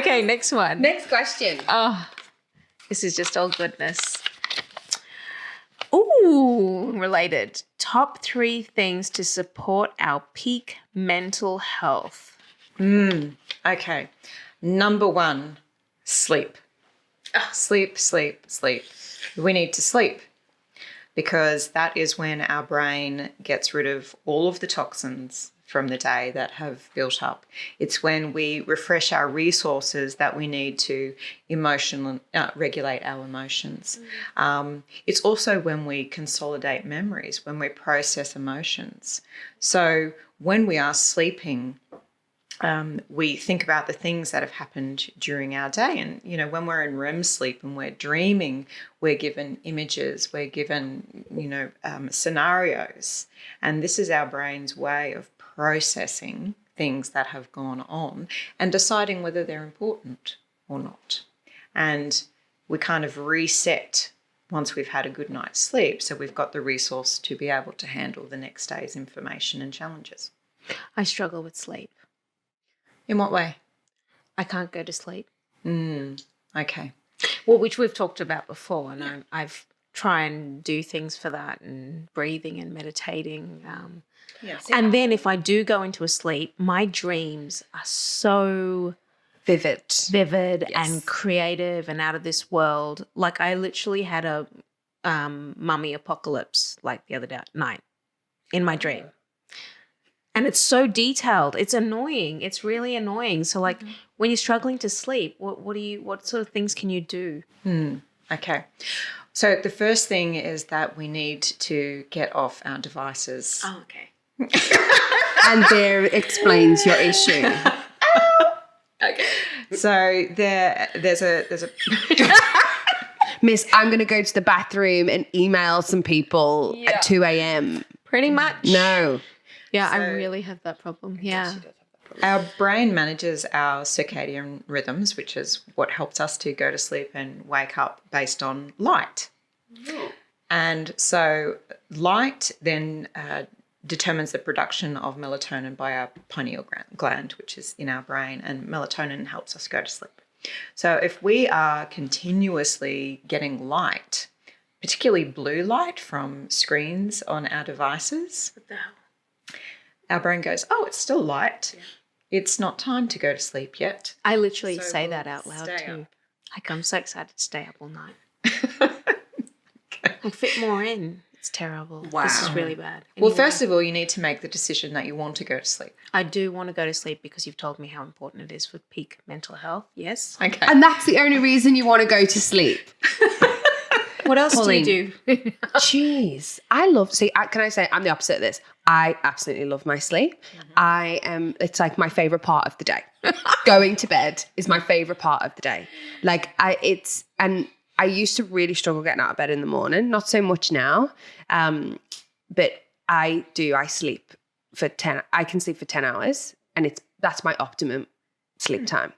Okay, next one. Next question. Oh, this is just all goodness. Ooh, related. Top 3 things to support our peak mental health. Okay. Number 1, sleep. Sleep. We need to sleep because that is when our brain gets rid of all of the toxins from the day that have built up. It's when we refresh our resources that we need to regulate our emotions. It's also when we consolidate memories, when we process emotions. So when we are sleeping, we think about the things that have happened during our day. And, when we're in REM sleep and we're dreaming, we're given images, we're given, scenarios. And this is our brain's way of processing things that have gone on and deciding whether they're important or not. And we kind of reset once we've had a good night's sleep, so we've got the resource to be able to handle the next day's information and challenges. I struggle with sleep. In what way? I can't go to sleep. Okay. Well, which we've talked about before, and I've tried and do things for that, and breathing and meditating. And then if I do go into a sleep, my dreams are so Vivid yes. and creative and out of this world. Like I literally had a mummy apocalypse like the other night in my dream. And it's so detailed. It's annoying. It's really annoying. So like when you're struggling to sleep, what sort of things can you do? Okay. So the first thing is that we need to get off our devices. Oh, okay. And there explains your issue. Okay. So there's a Miss, I'm going to go to the bathroom and email some people at 2 a.m. Pretty much. No. Yeah, I really have that problem. Yeah. Our brain manages our circadian rhythms, which is what helps us to go to sleep and wake up based on light. And so light then determines the production of melatonin by our pineal gland, which is in our brain, and melatonin helps us go to sleep. So if we are continuously getting light, particularly blue light from screens on our devices, What the hell? our brain goes, oh, it's still light. Yeah. It's not time to go to sleep yet. I literally So say we'll that out loud stay too. up. Like I'm so excited to stay up all night. I fit more in. It's terrible. Wow. This is really bad. Well, Anyway, first of all, you need to make the decision that you want to go to sleep. I do want to go to sleep because you've told me how important it is for peak mental health. Yes. Okay. And that's the only reason you want to go to sleep. What else Pauline. do you do? Jeez. Can I say I'm the opposite of this? I absolutely love my sleep. It's like my favorite part of the day. Going to bed is my favorite part of the day. I used to really struggle getting out of bed in the morning, not so much now. But I sleep for 10, I can sleep for 10 hours and that's my optimum sleep time.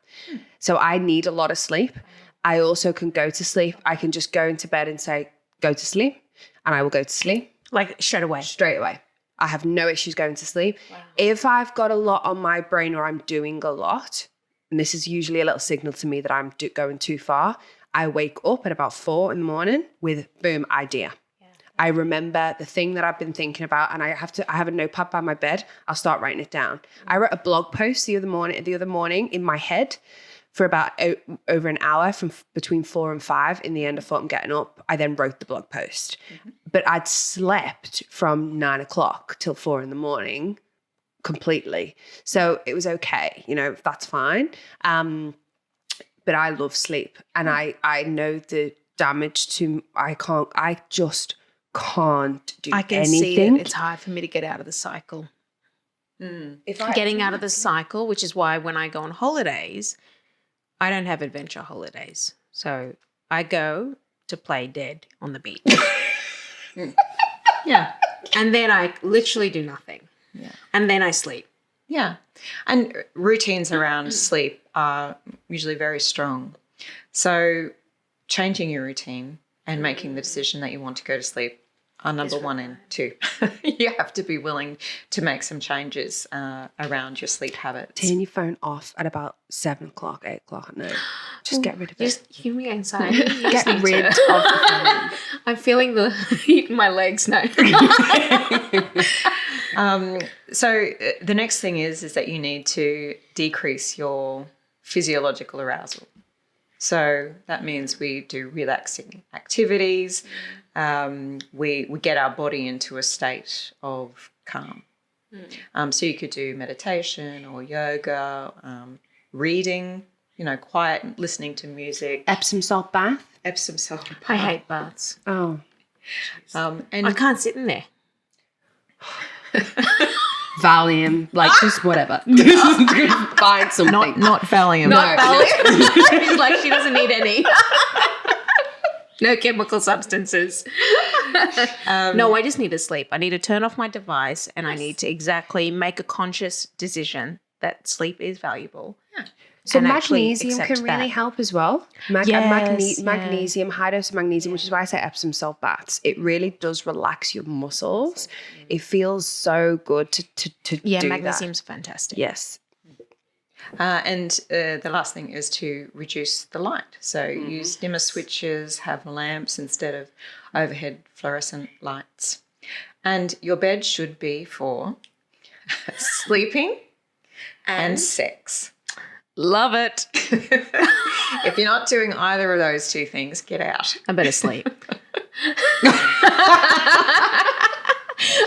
So I need a lot of sleep. I also can go to sleep. I can just go into bed and say, go to sleep, and I will go to sleep. Like straight away. Straight away. I have no issues going to sleep. Wow. If I've got a lot on my brain or I'm doing a lot, and this is usually a little signal to me that I'm going too far, I wake up at about 4 a.m. with boom, idea. Yeah. I remember the thing that I've been thinking about, and I have a notepad by my bed. I'll start writing it down. I wrote a blog post the other morning in my head for about over an hour from between 4 and 5. In the end, I thought I'm getting up. I then wrote the blog post. But I'd slept from 9 o'clock till 4 a.m. completely. So it was okay. That's fine. But I love sleep. And I know the damage to, I just can't do anything. I can see it. It's hard for me to get out of the cycle. Getting out of the cycle, which is why when I go on holidays, I don't have adventure holidays. So I go to play dead on the beach. Yeah. And then I literally do nothing. Yeah. And then I sleep. Yeah. And routines around sleep are usually very strong. So changing your routine and making the decision that you want to go to sleep are number one and two. You have to be willing to make some changes around your sleep habits. Turn your phone off at about 7 o'clock, 8 o'clock at night. Just get rid of it. Just give me anxiety. Get rid of the phone. I'm feeling the heat in my legs now. So the next thing is that you need to decrease your physiological arousal. So that means we do relaxing activities. We get our body into a state of calm. So you could do meditation or yoga, reading, quiet, listening to music. Epsom salt bath. Epsom salt bath. I hate baths. Oh. And I can't sit in there. Valium, just whatever. Find something. not Valium. Not Valium. She's like, she doesn't need any. No chemical substances. No, I just need to sleep. I need to turn off my device and I need to exactly make a conscious decision that sleep is valuable. Yeah. So and actually magnesium accept can really that. help as well. Magnesium, high dose of magnesium, which is why I say Epsom salt baths. It really does relax your muscles. It feels so good to do magnesium's that. fantastic. Yes. And the last thing is to reduce the light. So use dimmer switches, have lamps instead of overhead fluorescent lights. And your bed should be for sleeping and sex. Love it. If you're not doing either of those two things, get out. I better sleep.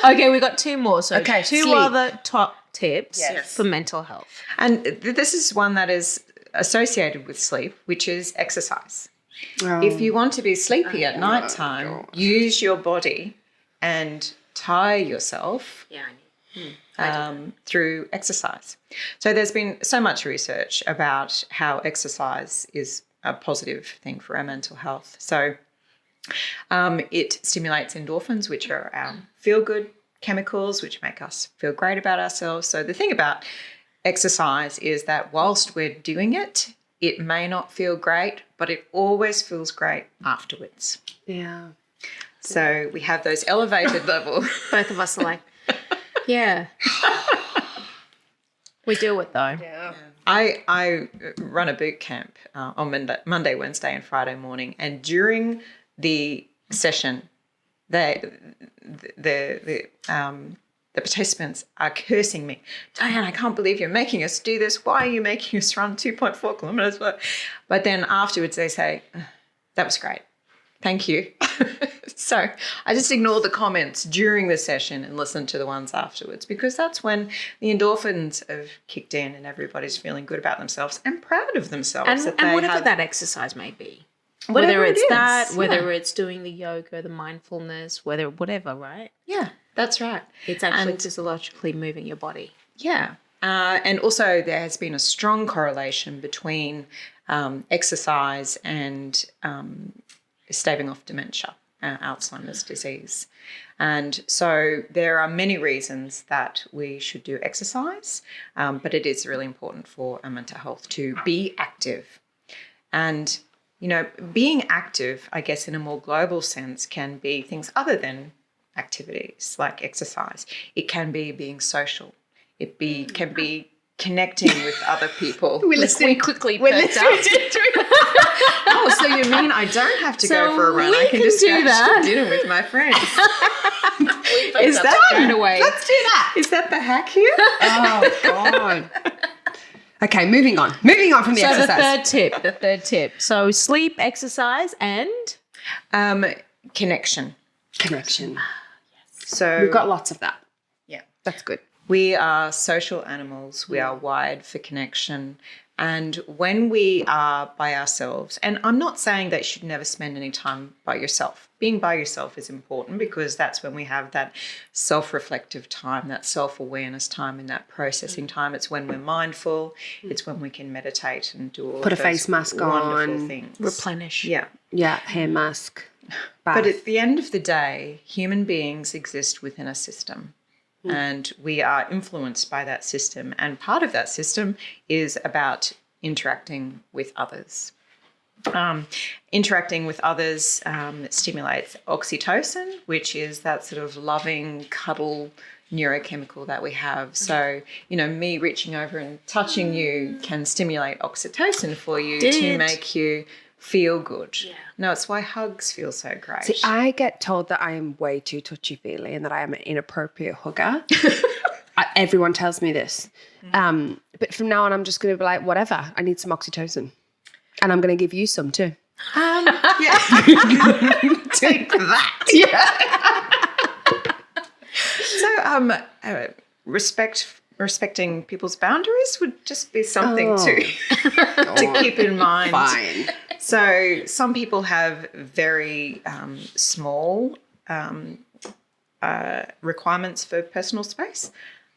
Okay, we got two more. So two sleep. other top tips Yes. for mental health. And this is one that is associated with sleep, which is exercise. If you want to be sleepy at nighttime, use your body and tire yourself through exercise. So there's been so much research about how exercise is a positive thing for our mental health. So it stimulates endorphins, which are our feel-good chemicals, which make us feel great about ourselves. So the thing about exercise is that whilst we're doing it, it may not feel great, but it always feels great afterwards. Yeah. So we have those elevated levels. Both of us are like, yeah. We do it though. Yeah. I run a boot camp on Monday, Wednesday, and Friday morning, and during the session, the participants are cursing me. Diane, I can't believe you're making us do this. Why are you making us run 2.4 kilometers? But then afterwards they say, that was great. Thank you. So I just ignore the comments during the session and listen to the ones afterwards, because that's when the endorphins have kicked in and everybody's feeling good about themselves and proud of themselves. And whatever that exercise may be. Whatever Whether it it's is, that, yeah. whether it's doing the yoga, the mindfulness, whatever, right? Yeah, that's right. It's actually physiologically moving your body. Yeah. And also there has been a strong correlation between exercise and staving off dementia, Alzheimer's disease. And so there are many reasons that we should do exercise, but it is really important for our mental health to be active. And, being active, I guess, in a more global sense can be things other than activities like exercise. It can be being social. Can be connecting with other people. We quickly perked up. Oh, so you mean I don't have to go for a run? I can just do go that. to dinner with my friends. Is that straight away? Let's do that. Is that the hack here? Oh, God. Okay, moving on. Moving on from the exercise. The third tip. So sleep, exercise, and Connection. Connection. So We've got lots of that. yeah. That's good. We are social animals. We are wired for connection. And when we are by ourselves, and I'm not saying that you should never spend any time by yourself. Being by yourself is important because that's when we have that self-reflective time, that self-awareness time and that processing time. It's when we're mindful. It's when we can meditate and do all Put of a those face mask wonderful on. things. replenish. Yeah. Yeah, hair mask. Bath. But at the end of the day, human beings exist within a system. And we are influenced by that system. And part of that system is about interacting with others. Interacting with others stimulates oxytocin, which is that sort of loving cuddle neurochemical that we have. So, me reaching over and touching you can stimulate oxytocin for you to make you feel good. Yeah. No, it's why hugs feel so great. See, I get told that I am way too touchy-feely and that I am an inappropriate hugger. Everyone tells me this. But from now on, I'm just going to be like, whatever, I need some oxytocin. And I'm going to give you some too. Yeah. Take that. Yeah. So, respecting people's boundaries would just be something to keep in mind. Fine. So, some people have very small requirements for personal space.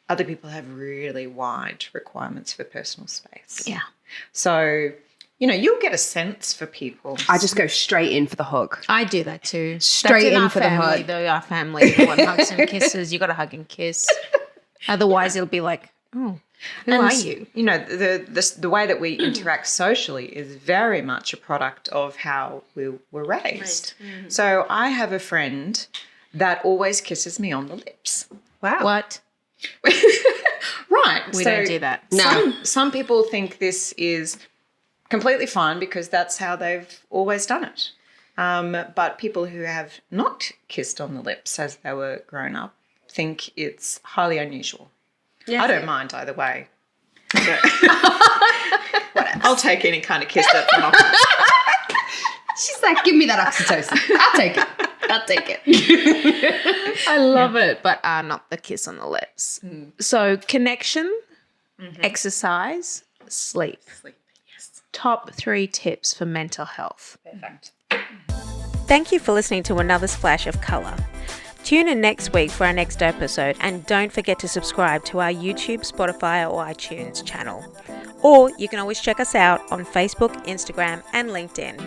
Other people have really wide requirements for personal space. Yeah. So, you'll get a sense for people. I just go straight in for the hug. I do that too. Straight in for the hug. Though our family, everyone hugs and kisses. You got to hug and kiss. Otherwise, it'll be like, oh, who are you? The way that we interact socially is very much a product of how we were raised. Mm-hmm. So I have a friend that always kisses me on the lips. Wow. What? Right. We don't do that. No. Some people think this is completely fine because that's how they've always done it. But people who have not kissed on the lips as they were grown up think it's highly unusual. Yes. I don't mind either way. But whatever. I'll take any kind of kiss that's an offer. She's like, give me that oxytocin. I'll take it. I love it, but not the kiss on the lips. So connection, exercise, sleep. Yes. Top 3 tips for mental health. Perfect. Thank you for listening to another Splash of Colour. Tune in next week for our next episode, and don't forget to subscribe to our YouTube, Spotify or iTunes channel. Or you can always check us out on Facebook, Instagram and LinkedIn.